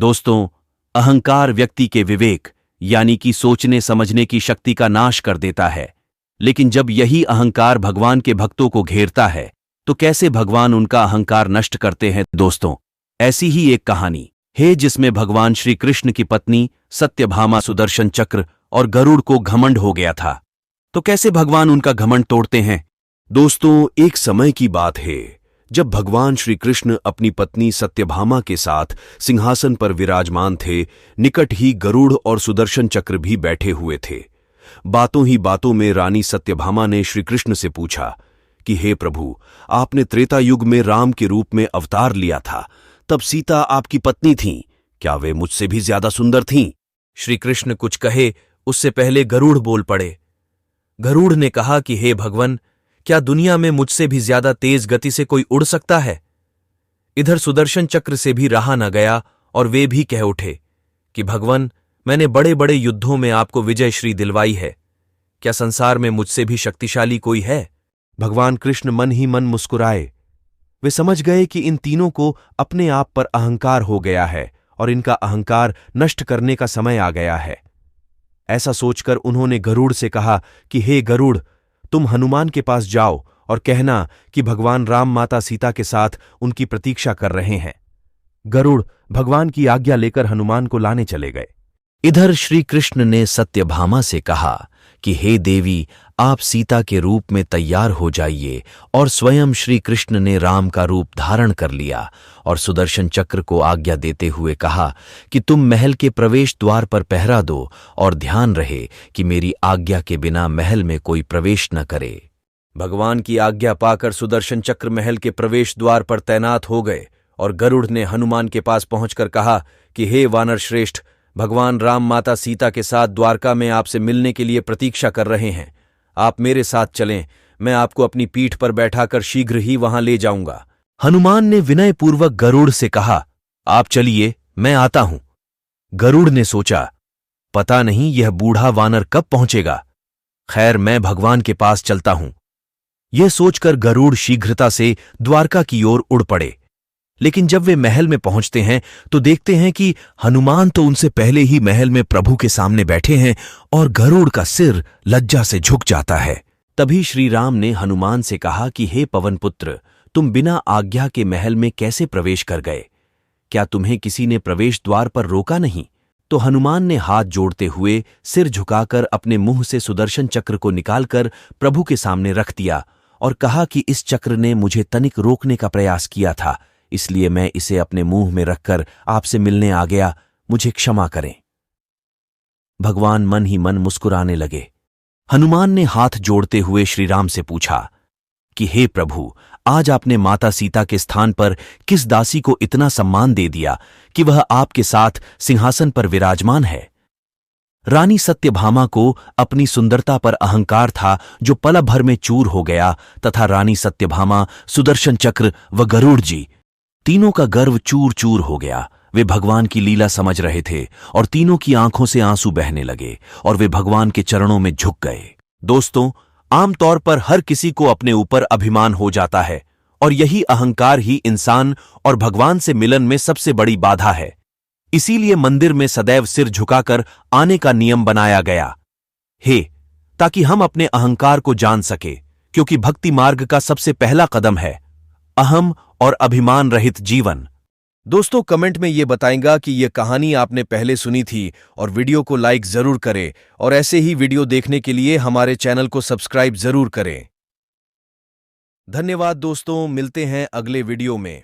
दोस्तों, अहंकार व्यक्ति के विवेक यानी कि सोचने समझने की शक्ति का नाश कर देता है। लेकिन जब यही अहंकार भगवान के भक्तों को घेरता है तो कैसे भगवान उनका अहंकार नष्ट करते हैं। दोस्तों, ऐसी ही एक कहानी है जिसमें भगवान श्री कृष्ण की पत्नी सत्यभामा सुदर्शन चक्र और गरुड़ को घमंड हो गया था। तो कैसे भगवान उनका घमंड तोड़ते हैं। दोस्तों, एक समय की बात है जब भगवान श्री कृष्ण अपनी पत्नी सत्यभामा के साथ सिंहासन पर विराजमान थे। निकट ही गरुड़ और सुदर्शन चक्र भी बैठे हुए थे। बातों ही बातों में रानी सत्यभामा ने श्री कृष्ण से पूछा कि हे प्रभु, आपने त्रेता युग में राम के रूप में अवतार लिया था, तब सीता आपकी पत्नी थीं, क्या वे मुझसे भी ज्यादा सुंदर थीं? श्री कृष्ण कुछ कहे उससे पहले गरुड़ बोल पड़े। गरुड़ ने कहा कि हे भगवान, क्या दुनिया में मुझसे भी ज्यादा तेज गति से कोई उड़ सकता है। इधर सुदर्शन चक्र से भी रहा न गया और वे भी कह उठे कि भगवान, मैंने बड़े बड़े युद्धों में आपको विजय श्री दिलवाई है, क्या संसार में मुझसे भी शक्तिशाली कोई है। भगवान कृष्ण मन ही मन मुस्कुराए। वे समझ गए कि इन तीनों को अपने आप पर अहंकार हो गया है और इनका अहंकार नष्ट करने का समय आ गया है। ऐसा सोचकर उन्होंने गरुड़ से कहा कि हे गरुड़, तुम हनुमान के पास जाओ और कहना कि भगवान राम माता सीता के साथ उनकी प्रतीक्षा कर रहे हैं। गरुड़ भगवान की आज्ञा लेकर हनुमान को लाने चले गए। इधर श्री कृष्ण ने सत्यभामा से कहा कि हे देवी, आप सीता के रूप में तैयार हो जाइए। और स्वयं श्री कृष्ण ने राम का रूप धारण कर लिया और सुदर्शन चक्र को आज्ञा देते हुए कहा कि तुम महल के प्रवेश द्वार पर पहरा दो और ध्यान रहे कि मेरी आज्ञा के बिना महल में कोई प्रवेश न करे। भगवान की आज्ञा पाकर सुदर्शन चक्र महल के प्रवेश द्वार पर तैनात हो गए और गरुड़ ने हनुमान के पास पहुंचकर कहा कि हे वानर श्रेष्ठ, भगवान राम माता सीता के साथ द्वारका में आपसे मिलने के लिए प्रतीक्षा कर रहे हैं। आप मेरे साथ चलें, मैं आपको अपनी पीठ पर बैठाकर शीघ्र ही वहां ले जाऊंगा। हनुमान ने विनयपूर्वक गरुड़ से कहा, आप चलिए, मैं आता हूं। गरुड़ ने सोचा, पता नहीं यह बूढ़ा वानर कब पहुंचेगा, खैर मैं भगवान के पास चलता हूं। यह सोचकर गरुड़ शीघ्रता से द्वारका की ओर उड़ पड़े। लेकिन जब वे महल में पहुंचते हैं तो देखते हैं कि हनुमान तो उनसे पहले ही महल में प्रभु के सामने बैठे हैं और गरुड़ का सिर लज्जा से झुक जाता है। तभी श्री राम ने हनुमान से कहा कि हे पवन पुत्र, तुम बिना आज्ञा के महल में कैसे प्रवेश कर गए? क्या तुम्हें किसी ने प्रवेश द्वार पर रोका नहीं? तो हनुमान ने हाथ जोड़ते हुए सिर झुकाकर अपने मुंह से सुदर्शन चक्र को निकालकर प्रभु के सामने रख दिया और कहा कि इस चक्र ने मुझे तनिक रोकने का प्रयास किया था, इसलिए मैं इसे अपने मुंह में रखकर आपसे मिलने आ गया, मुझे क्षमा करें। भगवान मन ही मन मुस्कुराने लगे। हनुमान ने हाथ जोड़ते हुए श्री राम से पूछा कि हे प्रभु, आज आपने माता सीता के स्थान पर किस दासी को इतना सम्मान दे दिया कि वह आपके साथ सिंहासन पर विराजमान है। रानी सत्यभामा को अपनी सुंदरता पर अहंकार था जो पल भर में चूर हो गया तथा रानी सत्यभामा, सुदर्शन चक्र व गरुड़ जी तीनों का गर्व चूर चूर हो गया। वे भगवान की लीला समझ रहे थे और तीनों की आंखों से आंसू बहने लगे और वे भगवान के चरणों में झुक गए। दोस्तों, आमतौर पर हर किसी को अपने ऊपर अभिमान हो जाता है और यही अहंकार ही इंसान और भगवान से मिलन में सबसे बड़ी बाधा है। इसीलिए मंदिर में सदैव सिर झुकाकर आने का नियम बनाया गया है ताकि हम अपने अहंकार को जान सके, क्योंकि भक्ति मार्ग का सबसे पहला कदम है अहम और अभिमान रहित जीवन। दोस्तों, कमेंट में ये बताएगा कि ये कहानी आपने पहले सुनी थी और वीडियो को लाइक जरूर करें और ऐसे ही वीडियो देखने के लिए हमारे चैनल को सब्सक्राइब जरूर करें। धन्यवाद दोस्तों, मिलते हैं अगले वीडियो में।